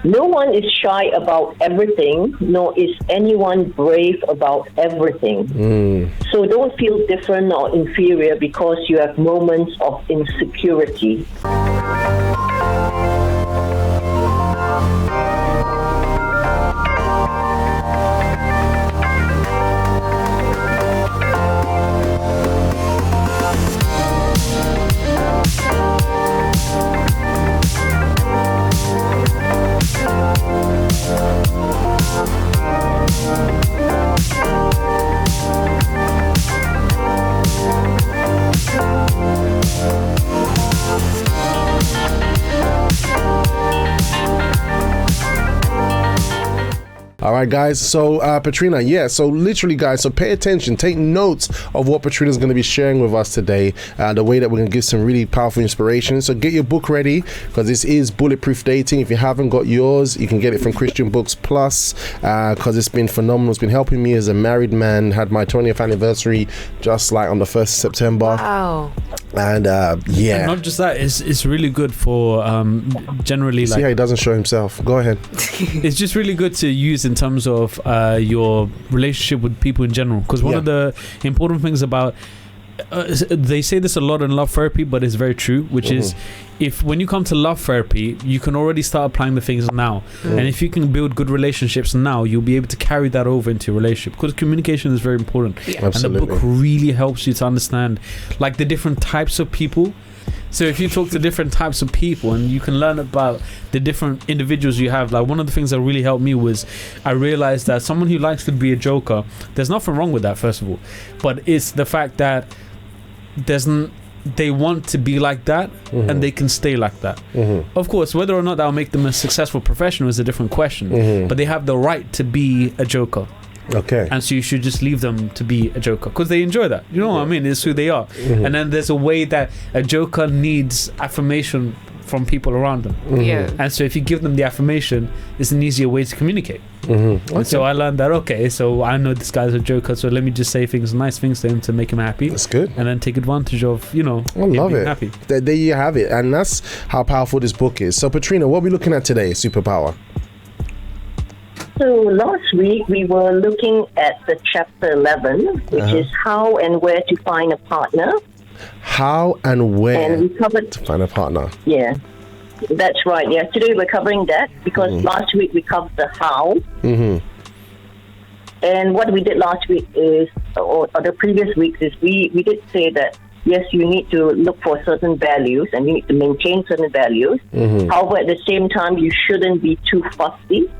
No one is shy about everything, nor is anyone brave about everything. So don't feel different or inferior because you have moments of insecurity. All right, guys. So, Petrina, so literally, guys, so pay attention. Take notes of what Petrina's going to be sharing with us today, the way that we're going to give some really powerful inspiration. So get your book ready, because this is Bulletproof Dating. If you haven't got yours, you can get it from Christian Books Plus, because it's been phenomenal. It's been helping me as a married man. Had my 20th anniversary just like on the 1st of September. Wow. And And not just that, it's really good for generally. See how he doesn't show himself. Go ahead. It's just really good to use in terms of your relationship with people in general, because one of the important things about they say this a lot in love therapy, but it's very true, which is if when you come to love therapy, you can already start applying the things now, and if you can build good relationships now, you'll be able to carry that over into your relationship, because communication is very important. And the book really helps you to understand like the different types of people. So if you talk to different types of people and you can learn about the different individuals you have, like one of the things that really helped me was I realized that someone who likes to be a joker, there's nothing wrong with that, first of all, but it's the fact that they want to be like that, and they can stay like that. Of course, whether or not that'll make them a successful professional is a different question, but they have the right to be a joker. Okay. And so you should just leave them to be a joker, because they enjoy that. You know what I mean? It's who they are. And then there's a way that a joker needs affirmation from people around them. And so if you give them the affirmation, it's an easier way to communicate. And so I learned that, so I know this guy's a joker, so let me just say nice things to him to make him happy. That's good. And then take advantage of, I love it. Happy. There you have it. And that's how powerful this book is. So, Petrina, what are we looking at today, Superpower? So last week we were looking at the chapter 11, which is how and where to find a partner. How and where and we covered, to find a partner. Yeah, that's right. Yeah, today we're covering that because last week we covered the how. And what we did last week is, or the previous weeks is, we did say that yes, you need to look for certain values and you need to maintain certain values. However, at the same time, you shouldn't be too fussy.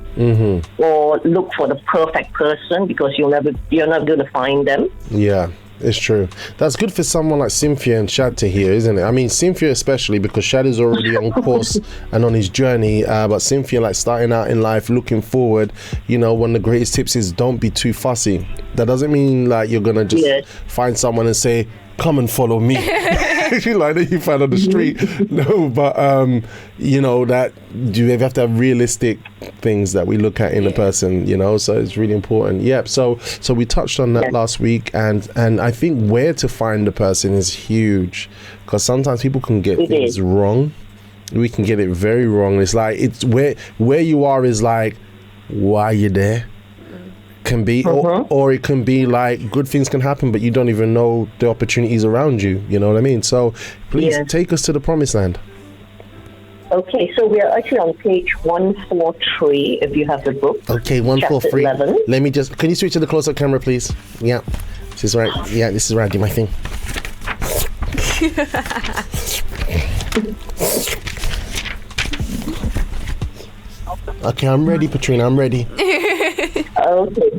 Or look for the perfect person, because you're never going to find them. Yeah, it's true. That's good for someone like Cynthia and Shad to hear, isn't it? I mean, Cynthia especially, because Shad is already on course and on his journey, but Cynthia, like, starting out in life, looking forward, one of the greatest tips is don't be too fussy. That doesn't mean like you're gonna just find someone and say, come and follow me. Like that you find on the street. No, but that you have to have realistic things that we look at in a person, so it's really important. So we touched on that last week, and I think where to find the person is huge, because sometimes people can get things wrong. We can get it very wrong. It's like, it's where you are is like, why are you there? Can be, or it can be like good things can happen, but you don't even know the opportunities around you. You know what I mean? So please take us to the promised land. Okay, so we are actually on page 143, if you have the book. Okay, 143. Let me just, can you switch to the close-up camera, please? Yeah, this is right. Yeah, this is where I do my thing. Okay, I'm ready, Petrina. I'm ready. Okay.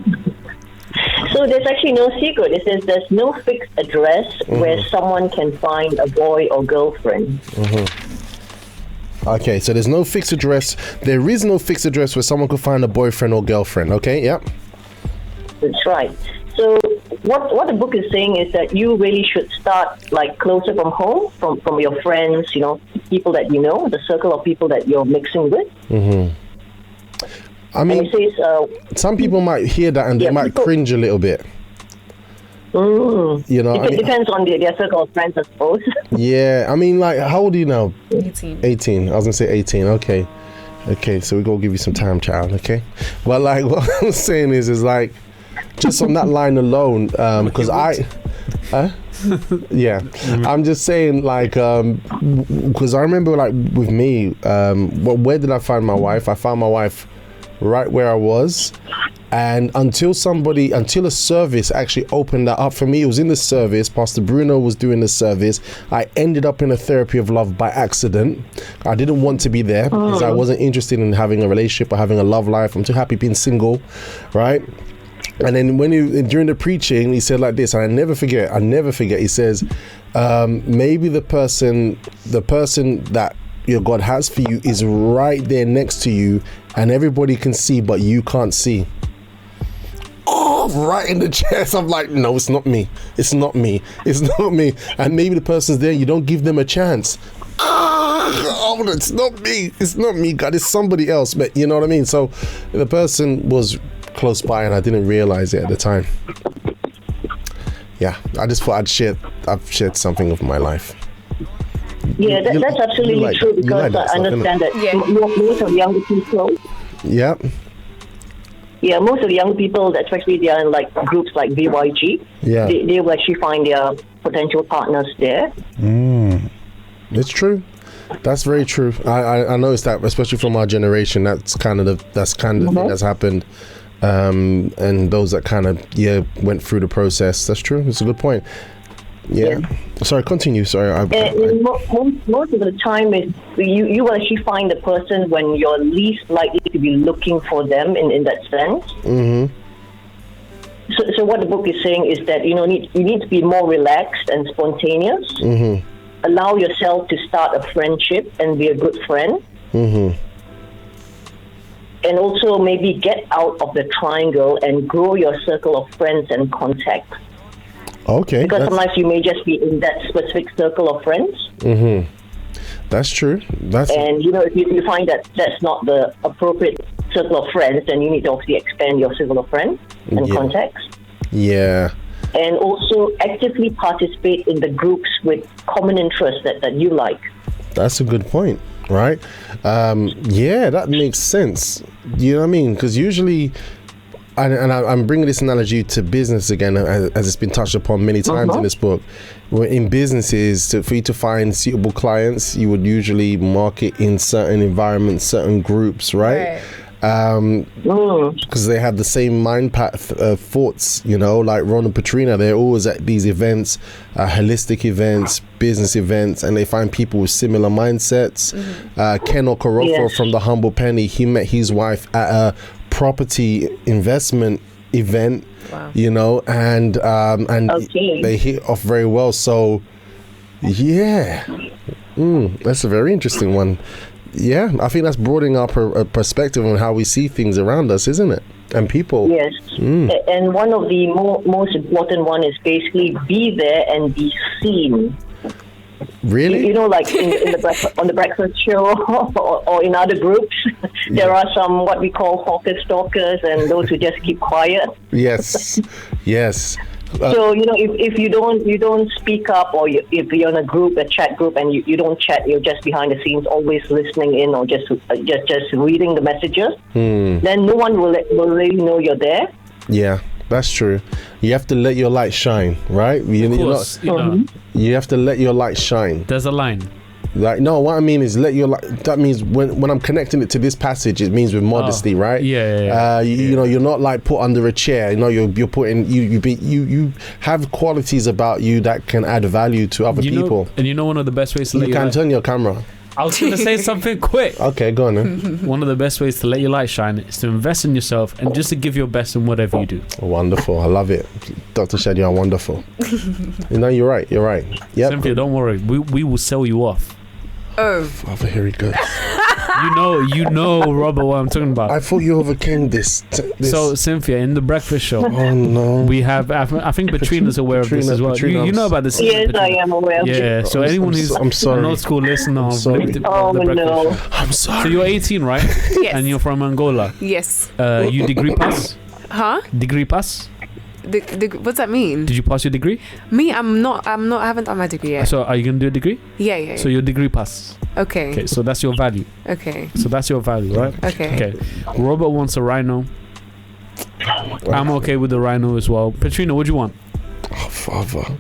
So there's actually no secret. It says there's no fixed address where someone can find a boy or girlfriend. Okay, so there's no fixed address. There is no fixed address where someone could find a boyfriend or girlfriend. Okay, yep. That's right. So what the book is saying is that you really should start like closer from home, from your friends, people that you know, the circle of people that you're mixing with. I mean, it says, some people might hear that and they might cringe a little bit. It depends on their circle of friends, I suppose. Yeah, I mean, like, how old are you now? 18. 18. I was going to say 18, okay. Okay, so we're going to give you some time, child, okay? Well, like, what I'm saying is like, just on that line alone, because yeah, I'm just saying, like, because I remember, like, with me, where did I find my wife? I found my wife right where I was. And until a service actually opened that up for me, it was in the service. Pastor Bruno was doing the service. I ended up in a therapy of love by accident. I didn't want to be there because I wasn't interested in having a relationship or having a love life. I'm too happy being single, right? And then during the preaching, he said like this, and I never forget. He says, maybe the person that your God has for you is right there next to you, and everybody can see, but you can't see. Oh, right in the chest. I'm like, no, it's not me. It's not me. It's not me. And maybe the person's there, you don't give them a chance. Oh, it's not me. It's not me, God. It's somebody else. But you know what I mean? So the person was close by and I didn't realize it at the time. Yeah, I just thought I've shared something of my life. Yeah, that's absolutely true, because I understand that most of younger people. Yeah. Yeah, most of the young people, especially they are in like groups like BYG, they will actually find their potential partners there. It's true. That's very true. I noticed that, especially from our generation. That's kind of the thing that's happened. And those that kind of went through the process. That's true. It's a good point. Yeah. Sorry, continue. Sorry. Most of the time, is you will actually find the person when you're least likely to be looking for them in that sense. Mm-hmm. So what the book is saying is that you need to be more relaxed and spontaneous. Mm-hmm. Allow yourself to start a friendship and be a good friend. Mm-hmm. And also maybe get out of the triangle and grow your circle of friends and contacts. Okay. Because sometimes you may just be in that specific circle of friends. Mm-hmm. That's true. And if you find that that's not the appropriate circle of friends, then you need to obviously expand your circle of friends and contacts. Yeah. And also actively participate in the groups with common interests that you like. That's a good point, right? That makes sense. You know what I mean? Because usually... And I'm bringing this analogy to business again, as it's been touched upon many times in this book. In businesses, for you to find suitable clients, you would usually market in certain environments, certain groups, right? Because they have the same mind path thoughts, like Ronald and Petrina. They're always at these events, holistic events, business events, and they find people with similar mindsets. Ken Okorofo from the Humble Penny, he met his wife at a property investment event, and they hit off very well. So that's a very interesting one. I think that's broadening up a perspective on how we see things around us, isn't it? And people. Yes. And one of the most important one is basically be there and be seen. Really? Like on the breakfast show or in other groups, there are some what we call hawker stalkers and those who just keep quiet. Yes. So if you don't speak up, or if you're in a chat group, and you don't chat, you're just behind the scenes, always listening in or just reading the messages. Then no one will really know you're there. Yeah. That's true. You have to let your light shine, right? You have to let your light shine. There's a line. Like, no, what I mean is let your light. That means when I'm connecting it to this passage, it means with modesty, right? You're not like put under a chair. You're putting you have qualities about you that can add value to other people. And one of the best ways to let you can turn your camera. I was going to say something quick. Okay, go on then. One of the best ways to let your light shine is to invest in yourself and just to give your best in whatever you do. Wonderful. I love it. Dr. Shad, you are wonderful. You're right. Yep. Simply, don't worry. We will sell you off. Oh. Father, here he goes. You know, Robert, what I'm talking about. I thought you overcame this. So, Cynthia, in the breakfast show, oh no, we have. I think Petrina's aware of this as well. You know about this? Yes, I am aware. Yeah. So anyone who's an old school listener of the no, show. I'm sorry. So you're 18, right? Yes. And you're from Angola. Yes. You degree pass? Huh? Degree pass? What's that mean? Did you pass your degree? Me, I haven't done my degree yet. So are you gonna do a degree? Yeah. So your degree pass. Okay. So that's your value. Okay. So that's your value, right? Okay. Robert wants a rhino. I'm okay with the rhino as well. Petrina, what do you want? Oh, father.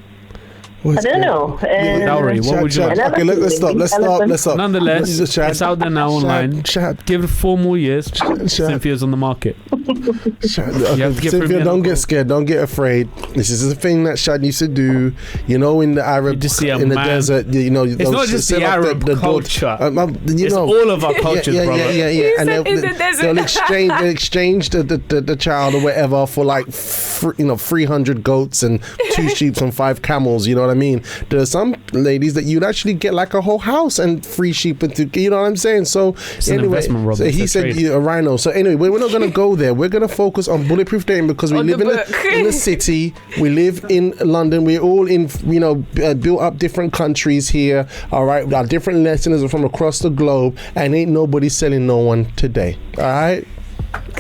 I don't know. Dowry, what would you like? Okay, let's stop. Nonetheless, it's out there now online. Give it 4 more years. Cynthia's on the market. Cynthia, don't get scared. Don't get afraid. This is the thing that Shad used to do. In the Arab, in the desert. It's not just the Arab culture. It's all of our cultures, brother. Yeah. And they'll exchange the child or whatever for like 300 goats and 2 sheep and 5 camels. You know what I mean? There are some ladies that you'd actually get like a whole house and 3 sheep and 2. You know what I'm saying? So anyway, so he said a rhino. So anyway, we're not going to go there. We're going to focus on bulletproof dating because we live in the city. We live in London. We're all in built up different countries here. All right, our different listeners are from across the globe, and ain't nobody selling no one today. All right.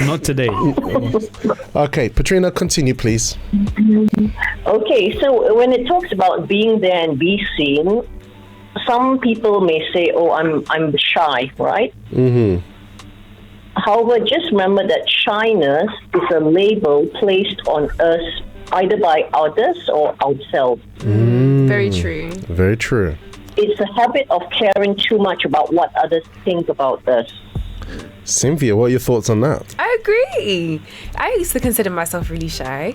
Not today. Okay, Petrina, continue, please. Okay, so when it talks about being there and be seen, some people may say, "Oh, I'm shy," right? Mm-hmm. However, just remember that shyness is a label placed on us either by others or ourselves. Very true. Very true. It's a habit of caring too much about what others think about us. Cynthia, what are your thoughts on that? I agree. I used to consider myself really shy.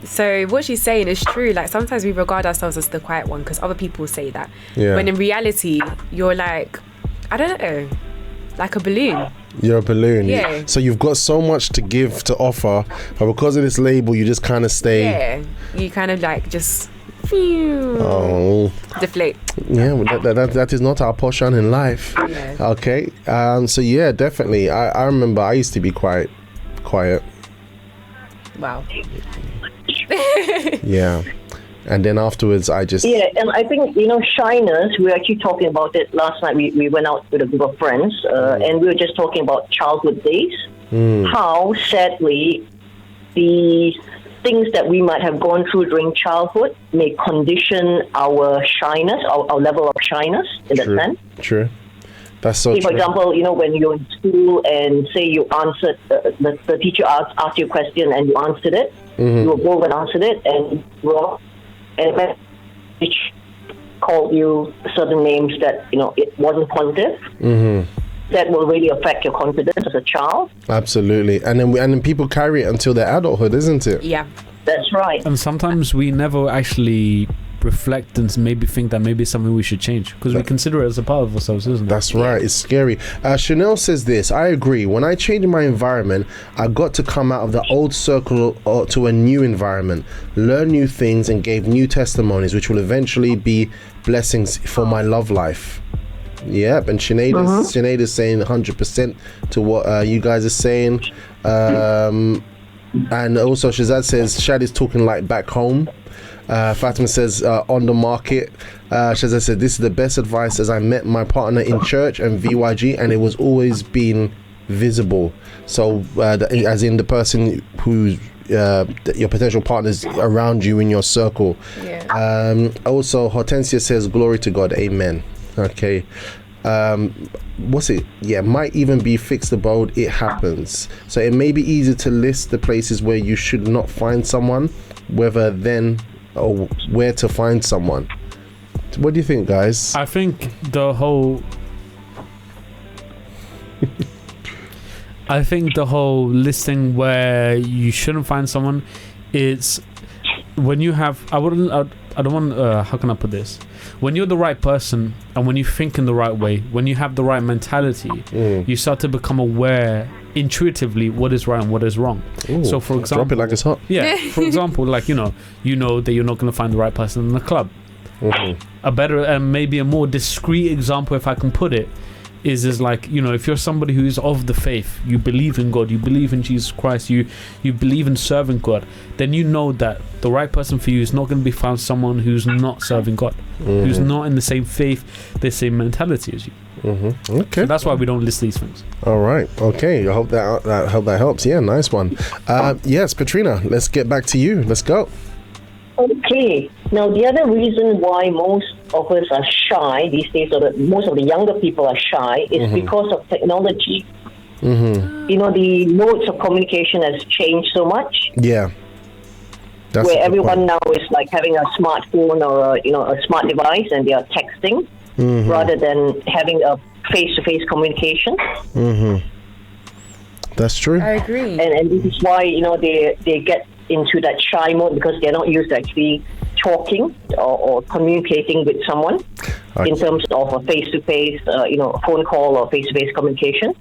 So what she's saying is true. Like sometimes we regard ourselves as the quiet one because other people say that. Yeah. When in reality, you're like, I don't know, like a balloon. You're a balloon. Yeah. So you've got so much to give, to offer, but because of this label, you just kind of stay. Yeah. You kind of like just deflate. Yeah, well, that is not our portion in life. Yeah. Okay. So yeah, definitely. I remember I used to be quiet. Wow. Yeah. And then afterwards, I just... Yeah, and I think, shyness, we were actually talking about it last night. We went out with a group of friends, and we were just talking about childhood days. How, sadly, the things that we might have gone through during childhood may condition our shyness, our level of shyness, in that sense. True. That's so true. For example, when you're in school and say you answered, the teacher asked you a question and you answered it, you will go and answered it, and when which called you certain names that it wasn't positive, that will really affect your confidence as a child. Absolutely, and then people carry it until their adulthood, isn't it? Yeah, that's right. And sometimes we never actually reflect and maybe think that maybe it's something we should change because we consider it as a part of ourselves, isn't it? That's right. It's scary. Chanel says this. I agree. When I changed my environment, I got to come out of the old circle to a new environment, learn new things, and gave new testimonies, which will eventually be blessings for my love life. Yep. And Sinead is saying 100% to what you guys are saying. And also Shazad says Shad is talking like back home. Fatima says on the market. Shazad said this is the best advice as I met my partner in church and VYG, and it was always been visible. So as in the person who's your potential partners around you in your circle. Yeah. Also Hortensia says glory to God, amen. Okay. What's it? Yeah, might even be fixed abode. It happens. So it may be easy to list the places where you should not find someone, whether then or where to find someone. What do you think, guys? I think the whole listing where you shouldn't find someone, it's when you have I don't want how can I put this, when you're the right person and when you think in the right way, when you have the right mentality, you start to become aware intuitively what is right and what is wrong. Ooh, so for example, drop it like it's hot. Yeah. For example, like that you're not going to find the right person in the club. A better and maybe a more discreet example, if I can put it, is like if you're somebody who is of the faith, you believe in God, you believe in Jesus Christ, you believe in serving God, then you know that the right person for you is not going to be found someone who's not serving God, who's not in the same faith, the same mentality as you. Okay. So that's why we don't list these things. All right. Okay. I hope that helps. Yeah, nice one. Yes, Petrina, let's get back to you. Let's go. Okay. Now, the other reason why most of us are shy these days, or most of the younger people are shy, is because of technology. You know, the modes of communication has changed so much. Yeah. That's where everyone now is like having a smartphone or a smart device, and they are texting rather than having a face-to-face communication. That's true. I agree. And this is why they get into that shy mode, because they're not used to actually talking or communicating with someone in terms of a face-to-face, a phone call or face-to-face communication.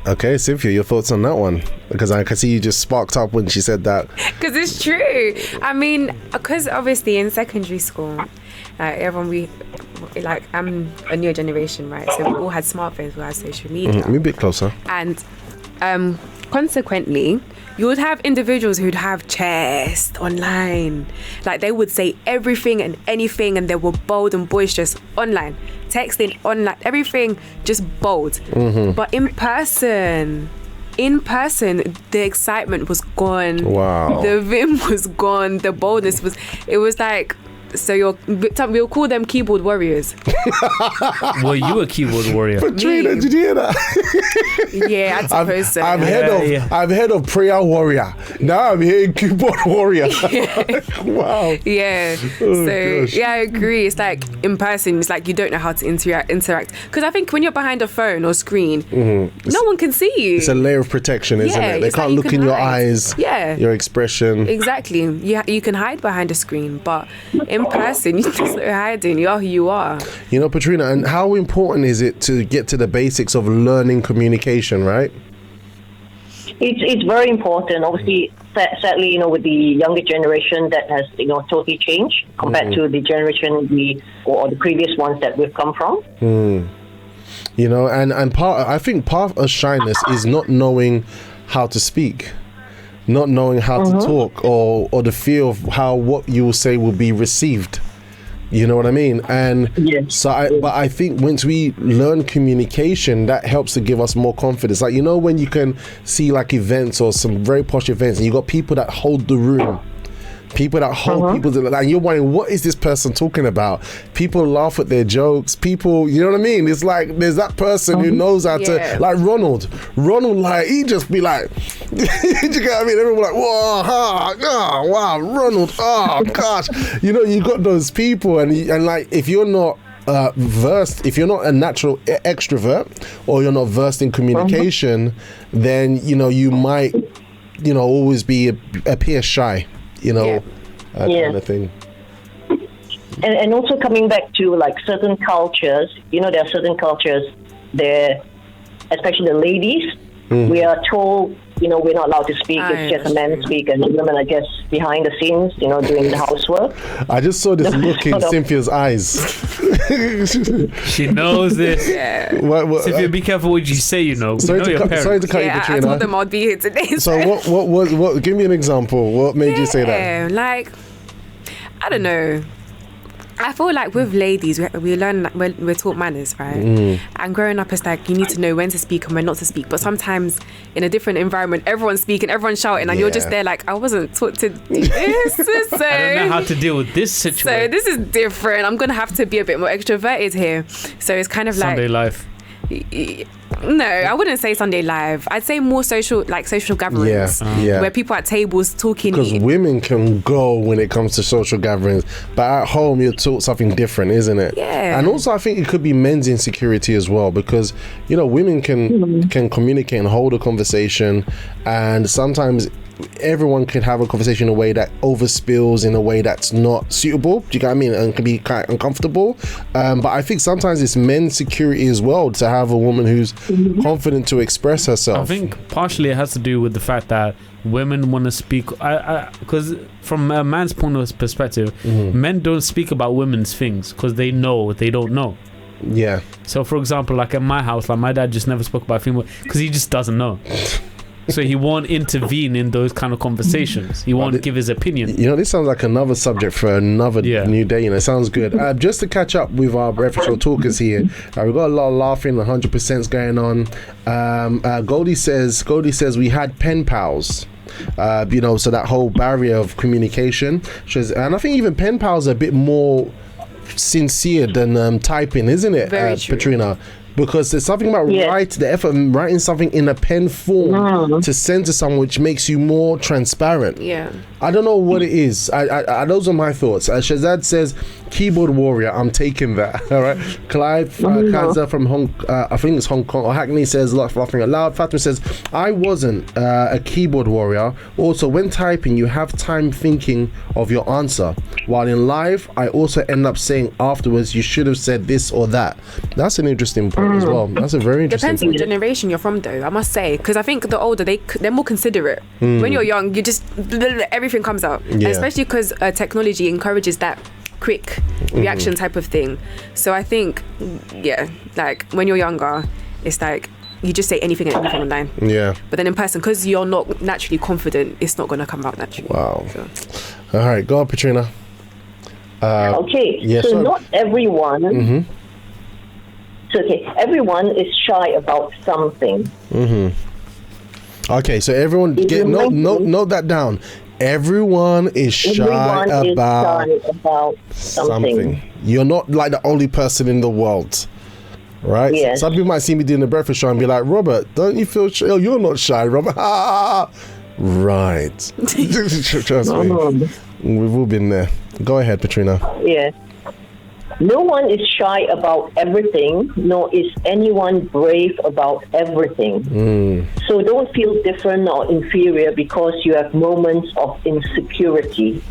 Okay, Cynthia, your thoughts on that one? Because I can see you just sparked up when she said that. Because it's true. I mean, because obviously in secondary school, I'm a newer generation, right? So we all had smartphones, we had social media. A bit closer. And consequently, you would have individuals who'd have chest online. Like, they would say everything and anything, and they were bold and boisterous online. Texting online, everything just bold. But in person, the excitement was gone. Wow. The vim was gone. The boldness was, it was like, so we'll call them keyboard warriors. Were you a keyboard warrior? Petrina, did you hear that? Yeah, I suppose so. I'm head of prayer warrior. Now I'm hearing keyboard warrior. Wow. Yeah. Gosh. Yeah, I agree. It's like in person, it's like you don't know how to interact. Because I think when you're behind a phone or screen, no one can see you. It's a layer of protection, isn't it? They can't look in your eyes. Yeah. Your expression. Exactly. You can hide behind a screen, but in person, you're just hiding. You are who you are. You know, Petrina, and how important is it to get to the basics of learning communication, right? It's very important. Obviously, sadly, with the younger generation, that has totally changed compared to the generation or the previous ones that we've come from. You know, and I think part of shyness is not knowing how to speak. Not knowing how to talk, or the fear of how what you will say will be received. You know what I mean? And but I think once we learn communication, that helps to give us more confidence. Like, when you can see like events or some very posh events, and you got people that hold the room. People that hold people, and you're wondering, what is this person talking about? People laugh at their jokes. People, you know what I mean? It's like there's that person who knows how to, like Ronald, like he just be like, you get what I mean? Everyone like, whoa, wow, Ronald, oh gosh, you got those people, and like if you're not versed, if you're not a natural extrovert, or you're not versed in communication, then you might, always appear shy. Kind of thing. And also coming back to like certain cultures, there are certain cultures there, especially the ladies, we are told, we're not allowed to speak. It's just a man speak, and women are just behind the scenes, doing the housework. I just saw this look in Cynthia's eyes. She knows this. Yeah. What, Cynthia, be careful what you say. Sorry to cut you, Petrina. I told them I'd be here today. So what? Give me an example. What made you say that? Like, I don't know. I feel like with ladies, we learn, we're taught manners, right? And growing up, it's like you need to know when to speak and when not to speak. But sometimes in a different environment, everyone's speaking, everyone's shouting, and you're just there like, I wasn't taught to do this. So, I don't know how to deal with this situation. So this is different. I'm going to have to be a bit more extroverted here. So it's kind of Sunday life. No, I wouldn't say Sunday live. I'd say more social gatherings. Where people at tables talking. Because women can go when it comes to social gatherings, but at home you're taught something different, isn't it? Yeah. And also I think it could be men's insecurity as well, because women can communicate and hold a conversation, and sometimes everyone could have a conversation in a way that overspills in a way that's not suitable. Do you get what I mean? And can be quite uncomfortable. But I think sometimes it's men's security as well to have a woman who's confident to express herself. I think partially it has to do with the fact that women want to speak. Because from a man's point of perspective, men don't speak about women's things because they know what they don't know. Yeah. So for example, like at my house, like my dad just never spoke about female because he just doesn't know. So he won't intervene in those kind of conversations. He won't give his opinion. You know, this sounds like another subject for another new day. You know, it sounds good. Just to catch up with our breakfast show talkers here, we've got a lot of laughing, 100%'s going on. Goldie says we had pen pals. You know, so that whole barrier of communication, and I think even pen pals are a bit more sincere than typing, isn't it, Petrina? Because there's something about the effort of writing something in a pen form to send to someone, which makes you more transparent. Yeah. I don't know what it is. I those are my thoughts. Shazad says, keyboard warrior, I'm taking that. All right. Clive Kaza from I think it's Hong Kong, or Hackney says, laughing out loud. Fatima says, I wasn't a keyboard warrior. Also, when typing, you have time thinking of your answer. While in live, I also end up saying afterwards, you should have said this or that. That's an interesting point as well. That's a very interesting Depends on the generation you're from, though, I must say. Because I think the older, they're more considerate. When you're young, you just, everything comes out. And especially because technology encourages that quick reaction type of thing. So I think, like when you're younger, it's like you just say anything and everything online. Yeah. But then in person, because you're not naturally confident, it's not going to come out naturally. Wow. So. All right, go on, Petrina. So not everyone. So everyone is shy about something. Okay, so everyone note that down. Everyone is shy about something. You're not like the only person in the world, right? Yes. Some people might see me doing the breakfast show and be like, Robert, don't you feel shy? Oh, you're not shy, Robert. Right. Trust me. We've all been there. Go ahead, Petrina. Yes. No one is shy about everything, nor is anyone brave about everything. So don't feel different or inferior because you have moments of insecurity.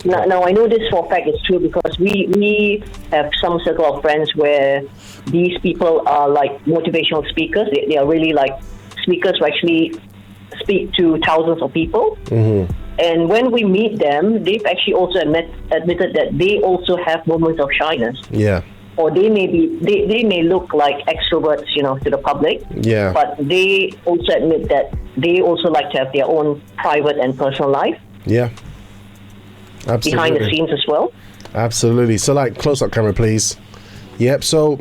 Now, I know this for a fact is true because we have some circle of friends where these people are like motivational speakers. They are really like speakers who actually speak to thousands of people. And when we meet them, they've actually also admitted that they also have moments of shyness. Yeah. Or they may look like extroverts, to the public. Yeah. But they also admit that they also like to have their own private and personal life. Yeah. Absolutely. Behind the scenes as well. Absolutely. So, like, close up camera, please. Yep. So,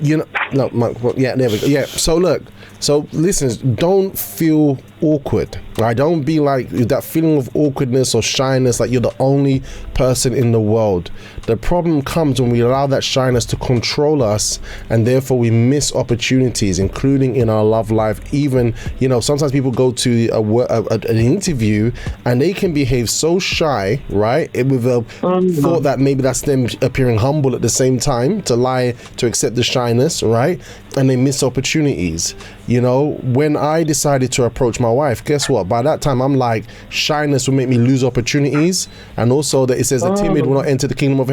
there we go. Yeah. So look. So listeners, don't feel awkward, right? Don't be like that feeling of awkwardness or shyness, like you're the only person in the world. The problem comes when we allow that shyness to control us, and therefore we miss opportunities, including in our love life. Even, sometimes people go to an interview and they can behave so shy, right? With a thought that maybe that's them appearing humble at the same time, to lie, to accept the shyness, right? And they miss opportunities. When I decided to approach my wife, guess what? By that time, I'm like, shyness will make me lose opportunities. And also that it says the timid will not enter the kingdom of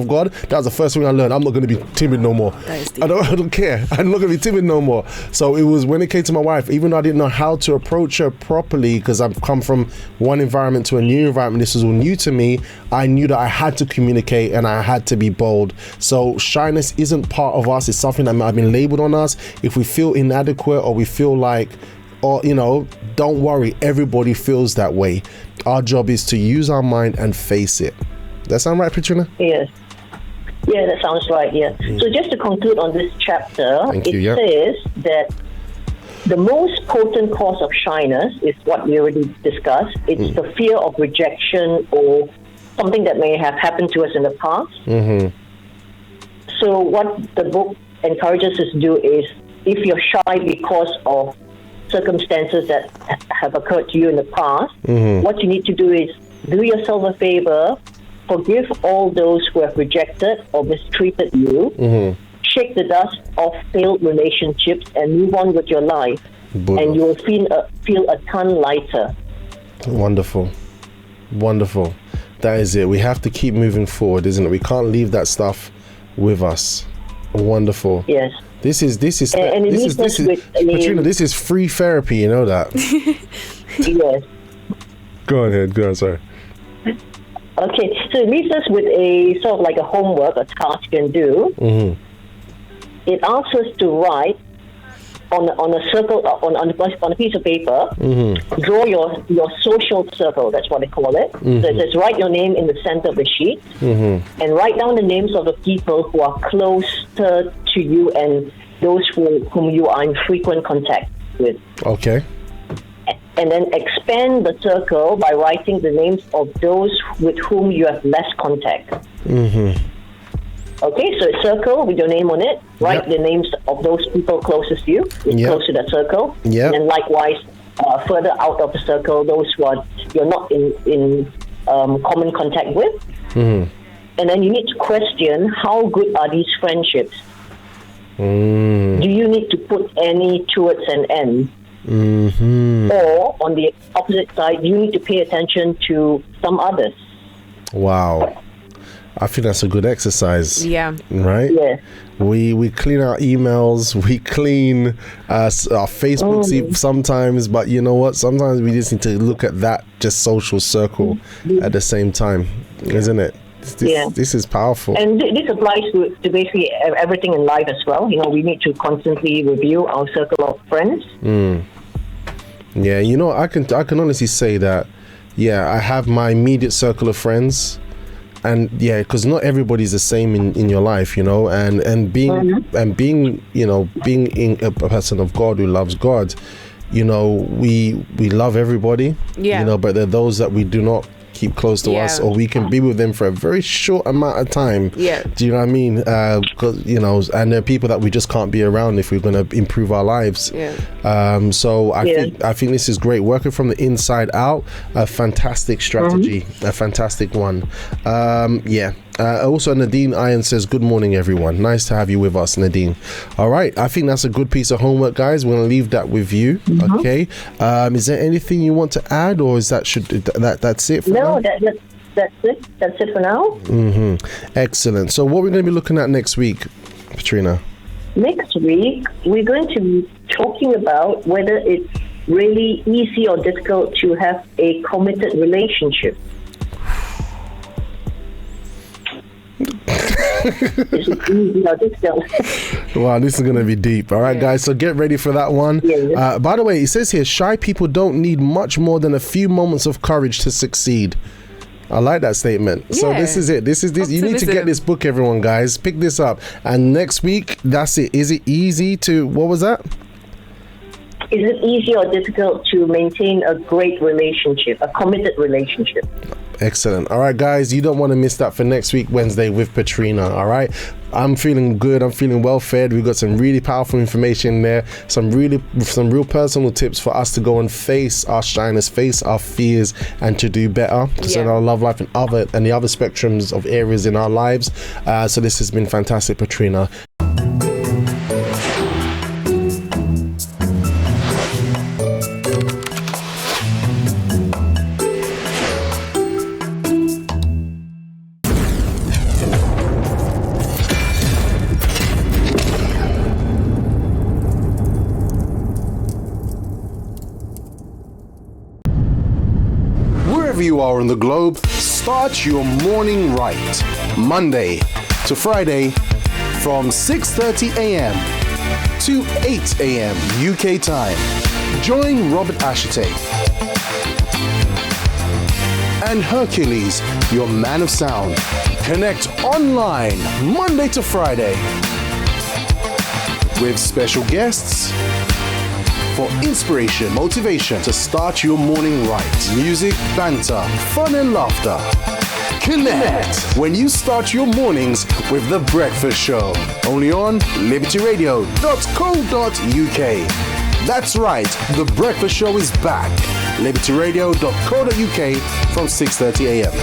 God. That was the first thing I learned. I'm not going to be timid no more. I don't care. I'm not going to be timid no more. So it was when it came to my wife, even though I didn't know how to approach her properly, because I've come from one environment to a new environment, this was all new to me, I knew that I had to communicate and I had to be bold. So shyness isn't part of us. It's something that might have been labeled on us. If we feel inadequate or we feel like, don't worry, everybody feels that way. Our job is to use our mind and face it. That sound right, Petrina? Yes. Yeah, that sounds right, yeah. So just to conclude on this chapter, says that the most potent cause of shyness is what we already discussed. It's the fear of rejection or something that may have happened to us in the past. So what the book encourages us to do is, if you're shy because of circumstances that have occurred to you in the past, what you need to do is do yourself a favor, forgive all those who have rejected or mistreated you, shake the dust off failed relationships and move on with your life. And you will feel a ton lighter. Wonderful. That is it. We have to keep moving forward, isn't it? We can't leave that stuff with us. Wonderful. Yes. This is Petrina, this is free therapy, you know that. Yes. Go ahead, sorry. Okay, so it leaves us with a sort of like a homework, a task you can do. It asks us to write on a circle on a piece of paper, draw your social circle. That's what they call it. So it says write your name in the center of the sheet, and write down the names of the people who are closer to you and those whom you are in frequent contact with. Okay. And then expand the circle by writing the names of those with whom you have less contact. Okay, so circle with your name on it. Write the names of those people closest to you, close to that circle. And then likewise, further out of the circle, those who you're not in common contact with. And then you need to question, how good are these friendships? Do you need to put any towards an end? Or on the opposite side, you need to pay attention to some others. Wow. I think that's a good exercise. Yeah. Right? Yeah. We clean our emails, we clean our Facebook sometimes, but you know what? Sometimes we just need to look at that just social circle at the same time, isn't it? This is powerful. And this applies to basically everything in life as well. You know, we need to constantly review our circle of friends. Yeah, you know, I can honestly say that, I have my immediate circle of friends. And because not everybody's the same in your life, you know, and being you know, being in a person of God who loves God, you know, we love everybody, you know, but there are those that we do not keep close to us, or we can be with them for a very short amount of time. Do you know what I mean? Because you know, and there are people that we just can't be around if we're going to improve our lives. So I think this is great. Working from the inside out, a fantastic strategy, a fantastic one. Also, Nadine Iron says, good morning, everyone. Nice to have you with us, Nadine. All right. I think that's a good piece of homework, guys. We're going to leave that with you. Okay. Is there anything you want to add, or is that's it for now? That's it. That's it for now. Excellent. So what we're going to be looking at next week, Petrina? Next week, we're going to be talking about whether it's really easy or difficult to have a committed relationship. Wow, this is going to be deep. All right, guys, so get ready for that one. By the way, it says here, shy people don't need much more than a few moments of courage to succeed. I like that statement. So this is it. This you need to get this book, everyone, guys. Pick this up. And next week, that's it. Is it easy to, what was that? Is it easy or difficult to maintain a great relationship, a committed relationship? Excellent. All right, guys, you don't want to miss that for next week, Wednesday, with Petrina. All right. I'm feeling good. I'm feeling well fed. We've got some really powerful information there. Some real personal tips for us to go and face our shyness, face our fears, and to do better. So in our love life and the other spectrums of areas in our lives. So this has been fantastic, Petrina. You are on the globe, start your morning right, Monday to Friday from 6:30 a.m. to 8 a.m. UK time. Join Robert Ashite and Hercules, your man of sound. Connect online Monday to Friday with special guests for inspiration, motivation to start your morning right. Music, banter, fun and laughter. Connect when you start your mornings with The Breakfast Show. Only on libertyradio.co.uk. That's right, The Breakfast Show is back. libertyradio.co.uk from 6:30 a.m.